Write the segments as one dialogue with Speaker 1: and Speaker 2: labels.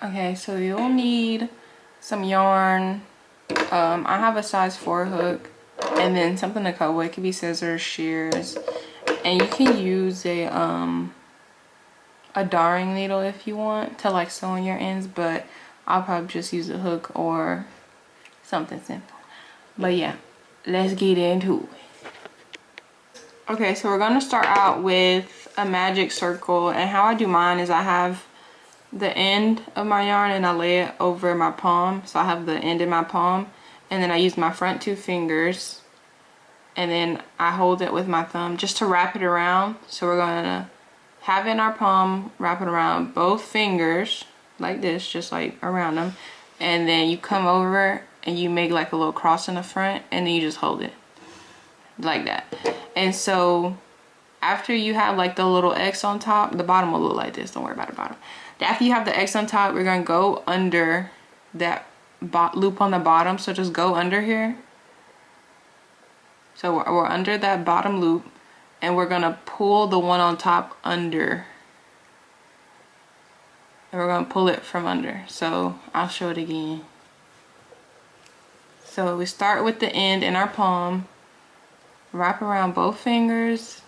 Speaker 1: Okay, so you'll need some yarn. I have a size 4 hook, and then something to cut with. It could be scissors, shears, and you can use a darning needle if you want to like sew in your ends, but I'll probably just use a hook or something simple. But yeah, let's get into it. Okay, so we're gonna start out with a magic circle, and how I do mine is I have the end of my yarn and I lay it over my palm. So I have the end in my palm, and then I use my front 2 fingers, and then I hold it with my thumb just to wrap it around. So we're gonna have it in our palm, wrap it around both fingers like this, just like around them, and then you come over and you make like a little cross in the front, and then you just hold it like that. And so after you have like the little X on top, the bottom will look like this, don't worry about the bottom. After you have the X on top, we're gonna go under that loop on the bottom. So just go under here. So we're under that bottom loop, and we're gonna pull the one on top under, and we're gonna pull it from under. So I'll show it again. So we start with the end in our palm, wrap around both fingers,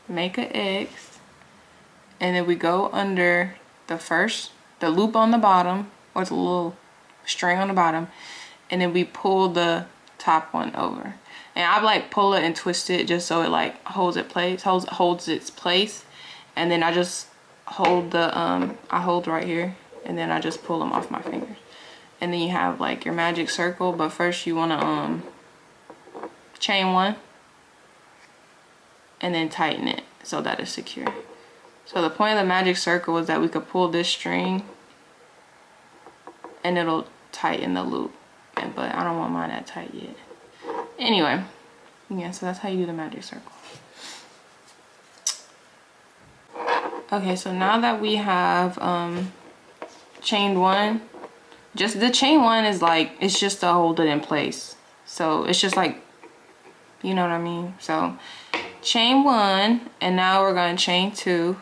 Speaker 1: make an X, and then we go under the loop on the bottom, or the little string on the bottom, and then we pull the top one over. And I like pull it and twist it just so it like holds its place, and then I just hold I hold right here, and then I just pull them off my fingers, and then you have like your magic circle. But first you want to chain 1 and then tighten it so that it's secure. So the point of the magic circle is that we could pull this string and it'll tighten the loop, but I don't want mine that tight yet. Anyway, yeah, so that's how you do the magic circle. Okay, so now that we have chained 1, just the chain 1 is like, it's just to hold it in place. So it's just like, you know what I mean? So chain 1, and now we're going to chain 2.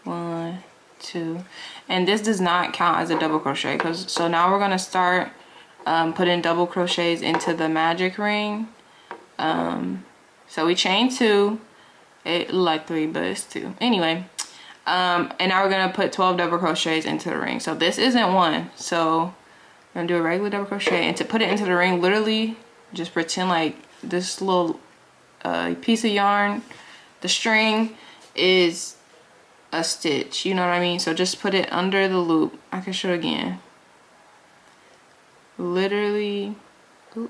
Speaker 1: 1, 2, and this does not count as a double crochet, so now we're going to start putting double crochets into the magic ring. So we chain 2, it looked like 3 but it's 2 anyway, and now we're going to put 12 double crochets into the ring. So this isn't 1, so I'm going to do a regular double crochet, and to put it into the ring, literally just pretend like this little piece of yarn, the string, is a stitch, you know what I mean? So just put it under the loop. I can show again. Literally, oop.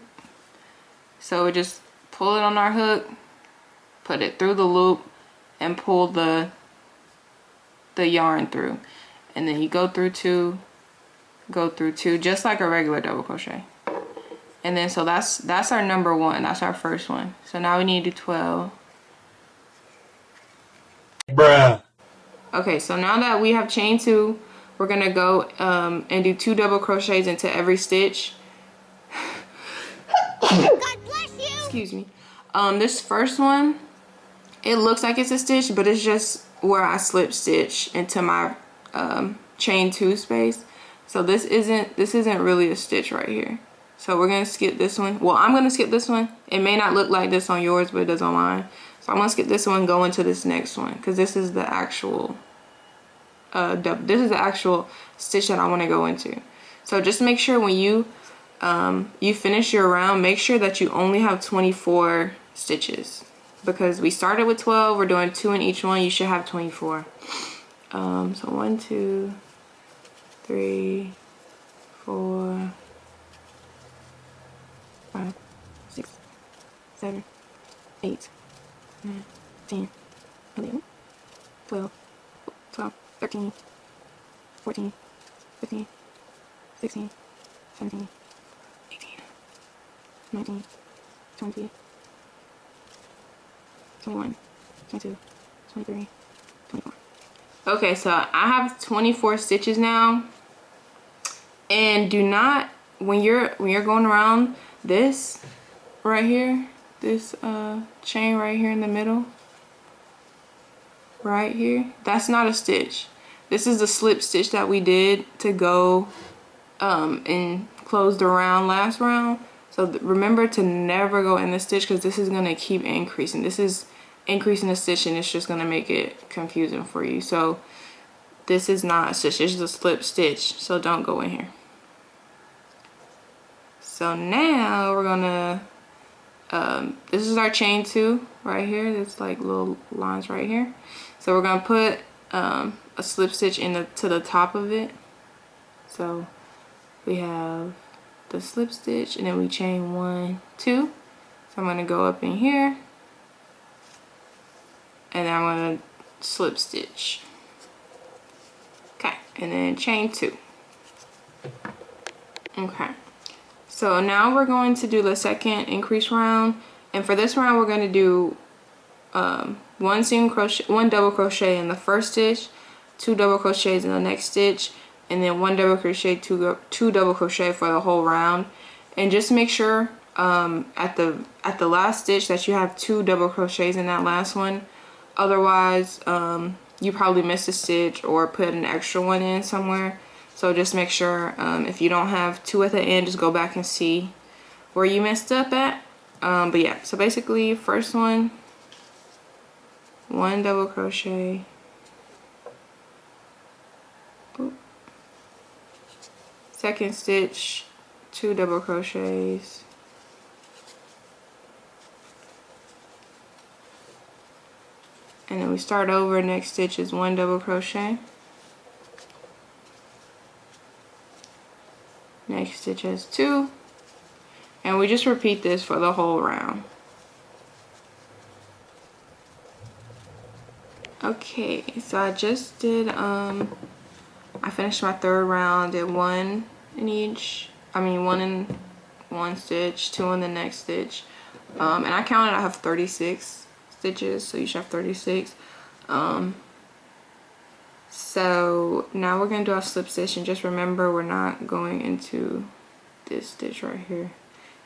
Speaker 1: So we just pull it on our hook, put it through the loop, and pull the yarn through, and then you go through 2, just like a regular double crochet. And then so that's our number 1, that's our first one. So now we need to do 12. Bruh. Okay, so now that we have chain 2, we're gonna go and do 2 double crochets into every stitch. God bless you. Excuse me. This first one, it looks like it's a stitch, but it's just where I slip stitch into my chain 2 space. So this isn't really a stitch right here. So we're gonna skip this one. Well, I'm gonna skip this one. It may not look like this on yours, but it does on mine. So I'm gonna skip this one and go into this next one, because this is the actual stitch that I want to go into. So just make sure when you finish your round, make sure that you only have 24 stitches, because we started with 12, we're doing 2 in each one. You should have 24. So 1, 2, 3, 4, 5, 6, 7, 8, 9, 10, 11, 12, 13, 14, 15, 16, 17, 18, 19, 20, 21, 22, 23, 24. Okay, so I have 24 stitches now. And do not, when you're going around this right here, this chain right here in the middle, right here, that's not a stitch. this is the slip stitch that we did to go and close the round last round. So remember to never go in the stitch, because this is going to keep increasing. This is increasing the stitch and it's just going to make it confusing for you. So this is not a stitch, it's just a slip stitch, so don't go in here. So now we're gonna this is our chain 2 right here. There's like little lines right here. So we're gonna put a slip stitch to the top of it. So we have the slip stitch and then we chain 1, 2. So I'm gonna go up in here and then I'm gonna slip stitch. Okay, and then chain 2. Okay, so now we're going to do the second increase round, and for this round we're going to do 1 single crochet, 1 double crochet in the first stitch, 2 double crochets in the next stitch, and then 1 double crochet, 2 double crochet for the whole round. And just make sure at the last stitch that you have 2 double crochets in that last one. Otherwise you probably missed a stitch or put an extra one in somewhere. So just make sure if you don't have 2 at the end, just go back and see where you messed up at. But yeah, so basically first one, 1 double crochet, oop. Second stitch, 2 double crochets, and then we start over. Next stitch is 1 double crochet, next stitch has 2, and we just repeat this for the whole round. Okay, so I just did I finished my third round, did 1 in each, 1 in one stitch, 2 in the next stitch, and I counted, I have 36 stitches, so you should have 36. So now we're gonna do our slip stitch, and just remember we're not going into this stitch right here.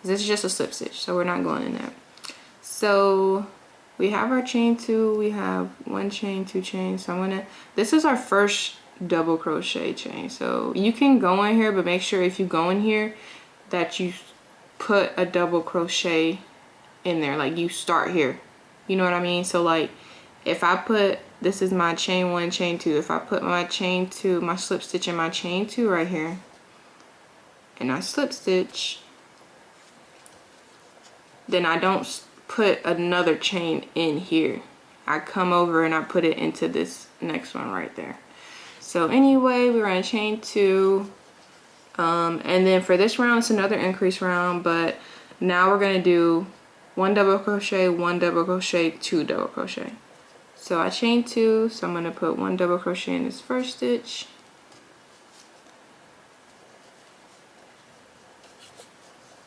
Speaker 1: This is just a slip stitch, so we're not going in there. So we have our chain 2, we have 1 chain, 2 chains. So this is our first double crochet chain. So you can go in here, but make sure if you go in here that you put a double crochet in there, like you start here. You know what I mean? So like if I put, this is my chain 1, chain 2. If I put my chain 2, my slip stitch in my chain 2 right here, and I slip stitch, then I don't put another chain in here. I come over and I put it into this next one right there. So anyway, we're on chain 2, and then for this round it's another increase round, but now we're gonna do 1 double crochet, 1 double crochet, 2 double crochet. So I chain 2, so I'm gonna put 1 double crochet in this first stitch,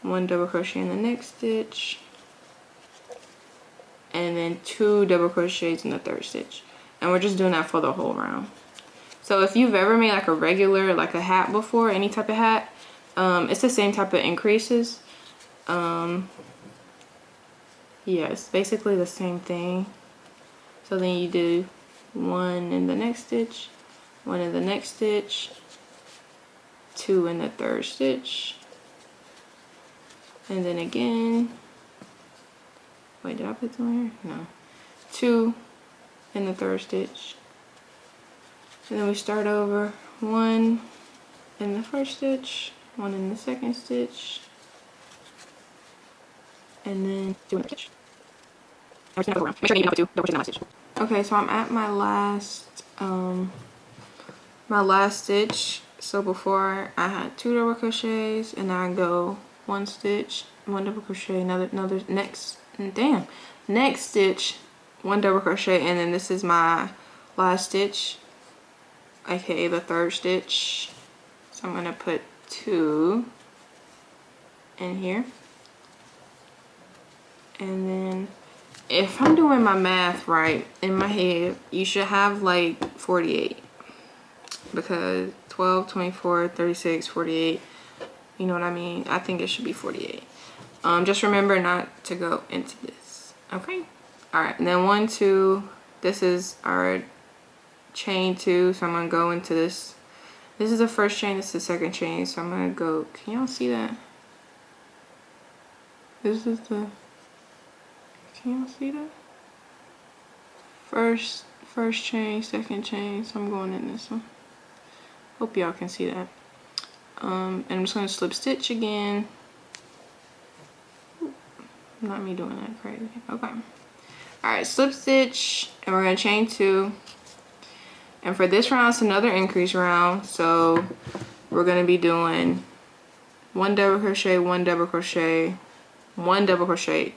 Speaker 1: one double crochet in the next stitch, and then 2 double crochets in the third stitch. And we're just doing that for the whole round. So if you've ever made like a regular, like a hat before, any type of hat, it's the same type of increases. Yeah, it's basically the same thing. So then you do 1 in the next stitch, 1 in the next stitch, 2 in the third stitch, and then again, wait, did I put 2 in here? No. 2 in the third stitch. And then we start over, 1 in the first stitch, 1 in the second stitch, and then 2 in the stitch. Make sure you need 2 double crochets in that stitch. Okay, so I'm at my last stitch. So before I had 2 double crochets, and now I go 1 stitch, 1 double crochet, another next stitch, 1 double crochet, and then this is my last stitch, aka the third stitch. So I'm gonna put 2 in here, and then if I'm doing my math right in my head, you should have like 48, because 12, 24, 36, 48, you know what I mean? I think it should be 48. Just remember not to go into this, okay? All right, and then 1, 2, this is our chain 2, so I'm gonna go into this. This is the first chain, this is the second chain, so I'm gonna go, can y'all see that? This is the, can y'all see that? First chain, second chain, so I'm going in this one. Hope y'all can see that. And I'm just gonna slip stitch again. Not me doing that crazy. Okay. Alright, slip stitch, and we're gonna chain 2. And for this round, it's another increase round. So we're gonna be doing 1 double crochet, 1 double crochet, 1 double crochet,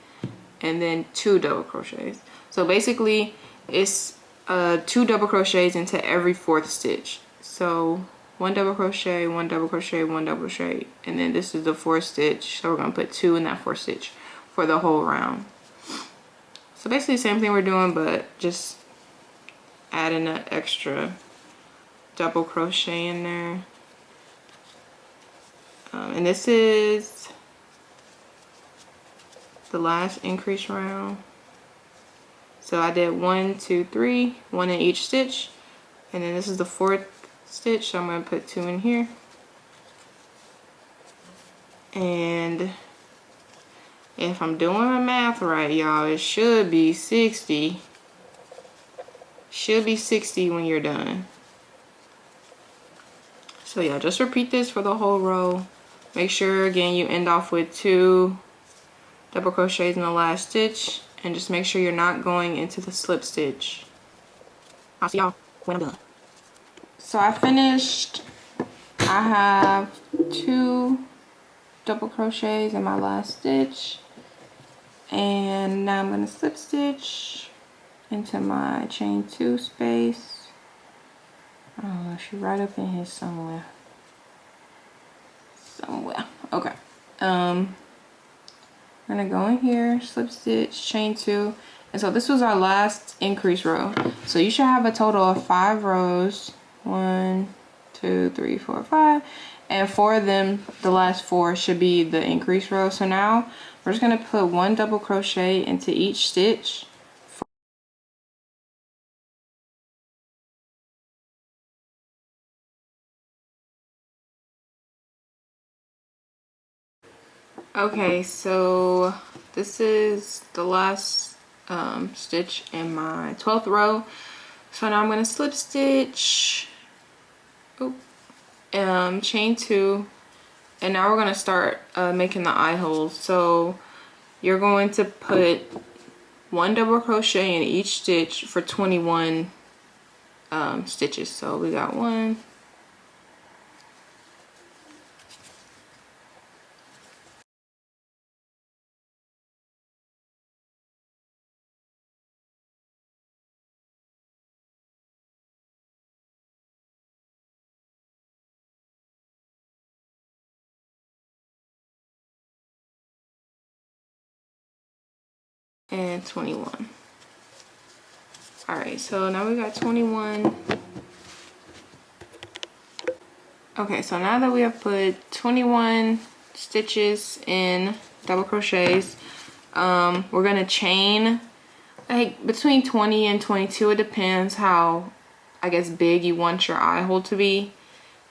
Speaker 1: and then 2 double crochets. So basically, it's 2 double crochets into every 4th stitch. So 1 double crochet, 1 double crochet, 1 double crochet, and then this is the 4th stitch. So we're gonna put 2 in that 4th stitch for the whole round. So basically the same thing we're doing, but just adding an extra double crochet in there. And this is the last increase round. So I did 1, 2, 3, 1 in each stitch, and then this is the 4th stitch, so I'm going to put 2 in here. And if I'm doing my math right, y'all, it should be 60. Should be 60 when you're done. So yeah, just repeat this for the whole row. Make sure again you end off with 2 double crochets in the last stitch, and just make sure you're not going into the slip stitch. I'll see y'all when I'm done. So I finished. I have 2 double crochets in my last stitch, and now I'm going to slip stitch into my chain 2 space. I don't know, she's right up in here somewhere. Okay. I'm gonna go in here, slip stitch, chain 2, and so this was our last increase row. So you should have a total of 5 rows. 1, 2, 3, 4, 5, and 4 of them, the last 4 should be the increase row. So now we're just gonna put 1 double crochet into each stitch. Okay, so this is the last stitch in my 12th row. So now I'm going to slip stitch, chain 2, and now we're going to start making the eye holes. So you're going to put 1 double crochet in each stitch for 21 stitches. So we got 1, 21. Alright, so now we got 21. Okay, so now that we have put 21 stitches in double crochets, we're gonna chain like between 20 and 22. It depends how, I guess, big you want your eye hole to be,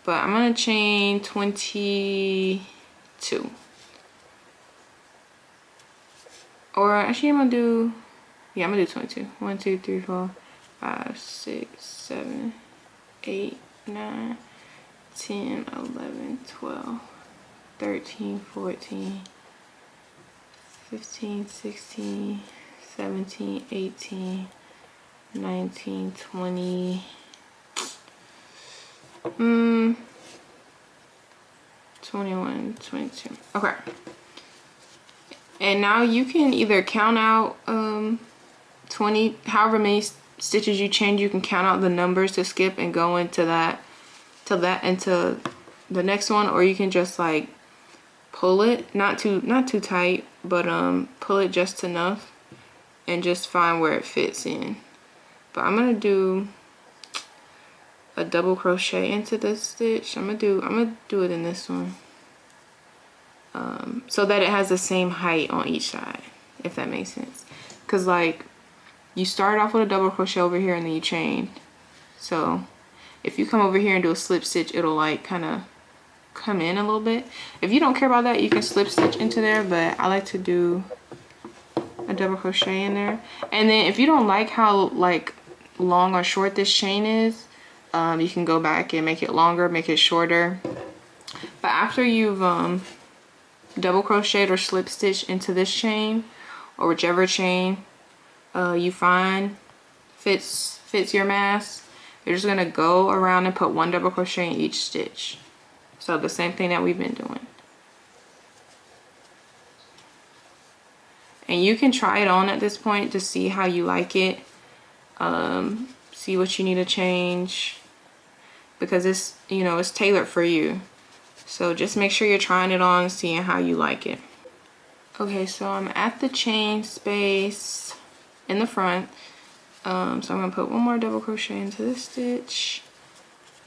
Speaker 1: but I'm gonna chain 22. Or actually, I'm gonna do 22. 1, 2, 3, 4, 5, 6, 7, 8, 9, 10, 11, 12, 13, 14, 15, 16, 17, 18, 19, 20, 21, 22. Okay. And now you can either count out 20, however many stitches you change, you can count out the numbers to skip and go into that, into the next one, or you can just like pull it, not too tight, but pull it just enough and just find where it fits in. But I'm gonna do a double crochet into this stitch. I'm gonna do it in this one. So that it has the same height on each side, if that makes sense. Because like you start off with a double crochet over here and then you chain, So if you come over here and do a slip stitch, it'll like kind of come in a little bit. If you don't care about that, you can slip stitch into there, but I like to do a double crochet in there. And then if you don't like how like long or short this chain is, you can go back and make it longer, make it shorter. But after you've double crocheted or slip stitched into this chain, or whichever chain you find fits your mask, you're just gonna go around and put 1 double crochet in each stitch. So the same thing that we've been doing. And you can try it on at this point to see how you like it. See what you need to change, because it's, you know, it's tailored for you. So just make sure you're trying it on and seeing how you like it. Okay, so I'm at the chain space in the front. So I'm gonna put 1 more double crochet into this stitch.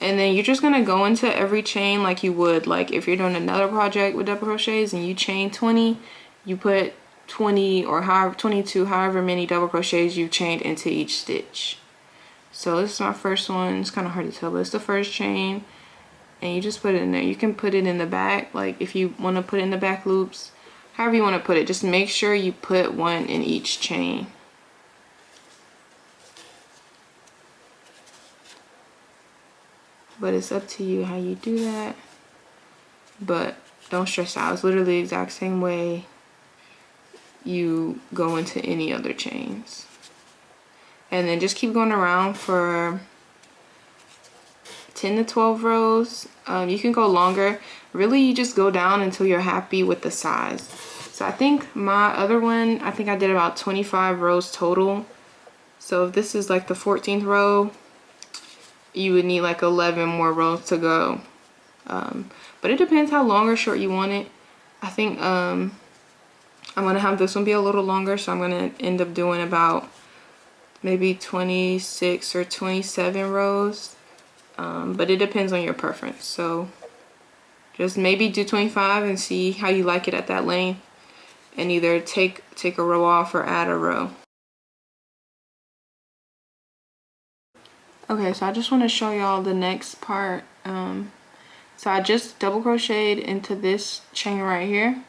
Speaker 1: And then you're just gonna go into every chain like you would, like if you're doing another project with double crochets and you chain 20, you put 20 or however 22, however many double crochets you've chained into each stitch. So this is my first one. It's kind of hard to tell, but it's the first chain, and you just put it in there. You can put it in the back, like if you want to put it in the back loops, however you want to put it. Just make sure you put 1 in each chain. But it's up to you how you do that. But don't stress out. It's literally the exact same way you go into any other chains. And then just keep going around for 10 to 12 rows. You can go longer. Really, you just go down until you're happy with the size. So I think my other one, I think I did about 25 rows total. So if this is like the 14th row, you would need like 11 more rows to go. But it depends how long or short you want it. I think I'm gonna have this one be a little longer, so I'm gonna end up doing about maybe 26 or 27 rows. But it depends on your preference. So just maybe do 25 and see how you like it at that length, and either take a row off or add a row. Okay, so I just want to show y'all the next part. So I just double crocheted into this chain right here.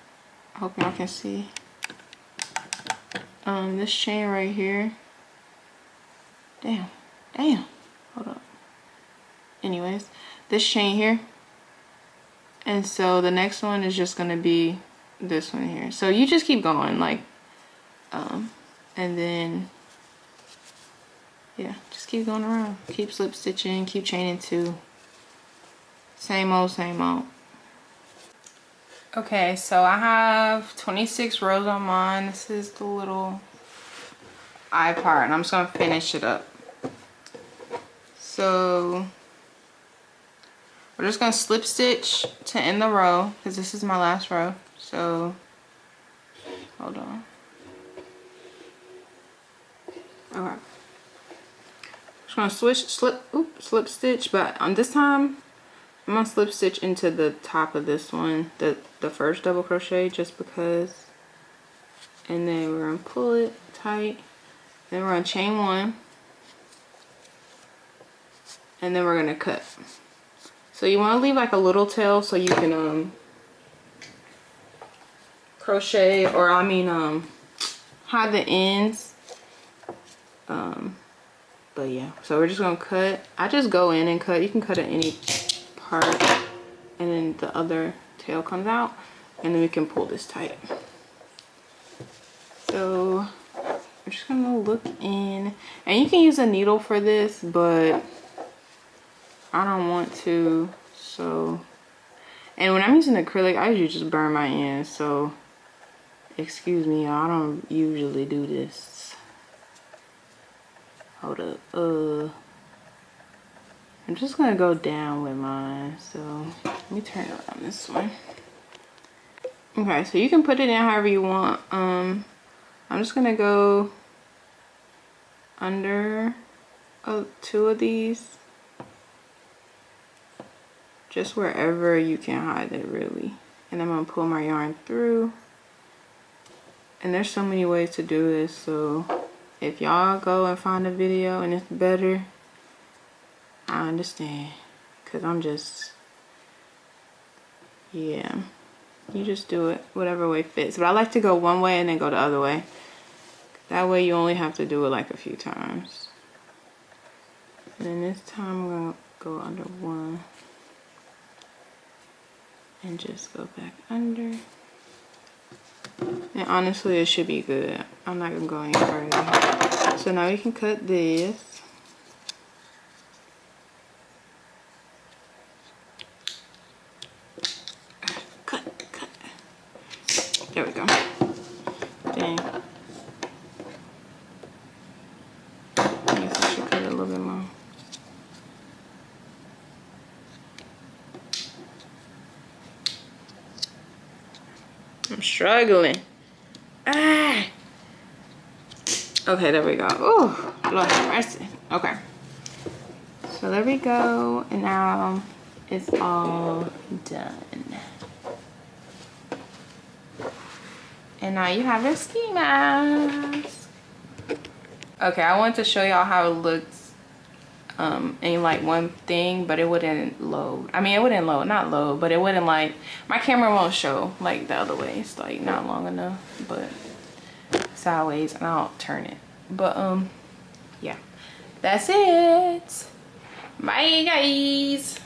Speaker 1: I hope y'all can see. This chain right here. Damn, hold up. Anyways, this chain here. And so the next one is just gonna be this one here. So you just keep going, like, and then, yeah, just keep going around. Keep slip stitching, keep chaining 2. Same old, same old. Okay, so I have 26 rows on mine. This is the little eye part, and I'm just gonna finish it up. So we're just gonna slip stitch to end the row, because this is my last row. So hold on. Okay. Just gonna slip stitch, but on this time I'm gonna slip stitch into the top of this one, the first double crochet, just because. And then we're gonna pull it tight. Then we're gonna chain 1. And then we're gonna cut. So you wanna leave like a little tail so you can crochet, or I mean hide the ends. But yeah, so we're just gonna cut. I just go in and cut. You can cut at any part, and then the other tail comes out, and then we can pull this tight. So I'm just gonna look in, and you can use a needle for this, but I don't want to. So, and when I'm using acrylic, I usually just burn my ends, so excuse me, I don't usually do this. Hold up. I'm just gonna go down with mine. So let me turn around this one. Okay, so you can put it in however you want. I'm just gonna go under 2 of these, just wherever you can hide it, really. And I'm gonna pull my yarn through. And there's so many ways to do this, so if y'all go and find a video and it's better, I understand, because I'm just, yeah, you just do it whatever way fits. But I like to go one way and then go the other way. That way you only have to do it like a few times. And then this time I'm gonna go under one and just go back under. And honestly, it should be good. I'm not gonna go any further. So now we can cut this. Cut. There we go. Dang. I guess I should cut it a little bit more. I'm struggling. Ah. Okay, there we go. Oh, Lord have mercy. Okay. So there we go. And now it's all done. And now you have your ski mask. Okay, I wanted to show y'all how it looks in like one thing, but it wouldn't load. I mean, it wouldn't load, not load, but it wouldn't like, my camera won't show like the other way. It's like not long enough, but sideways, and I'll turn it. But yeah, that's it. Bye guys.